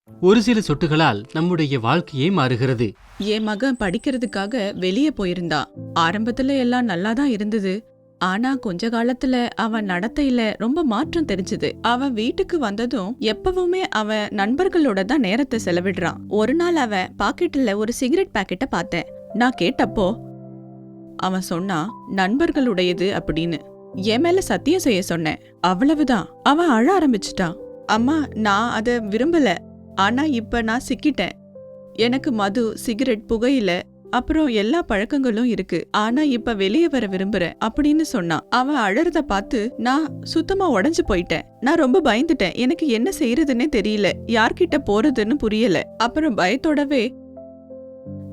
ஒரு சில சொட்டுகளால் நம்முடைய வாழ்க்கையே மாறுகிறது. என் மகன் படிக்கிறதுக்காக வெளியே போயிருந்தான். ஆரம்பத்துல எல்லாம் நல்லாதான் இருந்தது. ஆனா கொஞ்ச காலத்துல அவன் நடத்தையில ரொம்ப மாற்றம் தெரிஞ்சது. அவன் வீட்டுக்கு வந்ததும் எப்பவுமே அவன் நண்பர்களோட தான் நேரத்தை செலவிடுறான். ஒரு நாள் அவன் பாக்கெட்ல ஒரு சிகரெட் பாக்கெட்டை பார்த்தேன். நான் கேட்டப்போ அவன் சொன்னா நண்பர்களுடையது அப்படின்னு. என் மேல சத்தியம் செய்ய சொன்னேன். அவ்வளவுதான். அவன் அழ ஆரம்பிச்சிட்டான். அம்மா, நான் அதை விரும்பல. ஆனா இப்ப நான் சிக்கிட்டேன். எனக்கு மது, சிகரெட், புகையில அப்புறம் எல்லா பழக்கங்களும் இருக்கு. ஆனா இப்ப வெளியே வர விரும்புறேன் அப்படின்னு சொன்னான். அவன் அழறத பார்த்து நான் சுத்தமா உடைஞ்சு போயிட்டேன். நான் ரொம்ப பயந்துட்டேன். எனக்கு என்ன செய்யறதுன்னே தெரியல. யார்கிட்ட போறதுன்னு புரியல. அப்புறம் பயத்தோடவே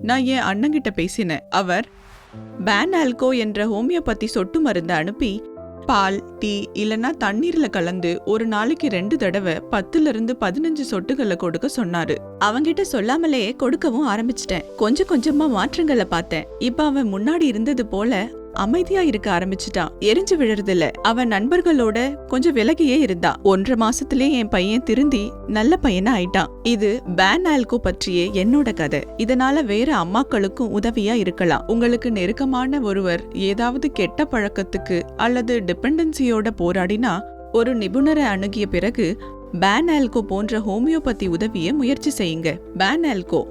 நான் என் அண்ணங்கிட்ட பேசினேன். அவர் பேன் ஆல்கோ என்ற ஹோமியோபதி சொட்டு மருந்து அனுப்பி பால், டீ இல்லனா தண்ணீர்ல கலந்து ஒரு நாளைக்கு 2 தடவை 10-15 சொட்டுகளை கொடுக்க சொன்னாரு. அவங்கிட்ட சொல்லாமலே கொடுக்கவும் ஆரம்பிச்சிட்டேன். கொஞ்சம் கொஞ்சமா மாற்றங்களை பார்த்தேன். இப்ப அவன் முன்னாடி இருந்தது போல அமைதியா இருக்க ஆரம்பிச்சுட்டான். எரிஞ்சு விழறதில்ல. அவன் நண்பர்களோட கொஞ்சம் விலகியே இருந்தான். 1.5 மாசத்திலே என் பையன் திருந்தி நல்ல பையனா ஆயிட்டான். இது பேன் ஆல்கோ பற்றிய என்னோட கதை. இதனால வேற அம்மாக்களுக்கும் உதவியா இருக்கலாம். உங்களுக்கு நெருக்கமான ஒருவர் ஏதாவது கெட்ட பழக்கத்துக்கு அல்லது டிபெண்டன்சியோட போராடினா ஒரு நிபுணரை அணுகிய பிறகு பேன் ஆல்கோ போன்ற ஹோமியோபதி உதவியை முயற்சி செய்யுங்க. பேன் ஆல்கோ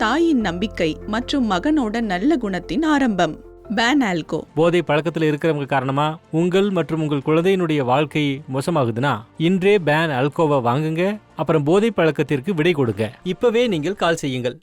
தாயின் நம்பிக்கை மற்றும் மகனோட நல்ல குணத்தின் ஆரம்பம். பேன் ஆல்கோ போதை பழக்கத்தில் இருக்கிறவங்க காரணமா உங்கள் மற்றும் உங்கள் குழந்தையினுடைய வாழ்க்கை மோசமாகுதுன்னா இன்றே பேன் ஆல்கோவை வாங்குங்க. அப்புறம் போதை பழக்கத்திற்கு விடை கொடுங்க. இப்பவே நீங்கள் கால் செய்யுங்கள்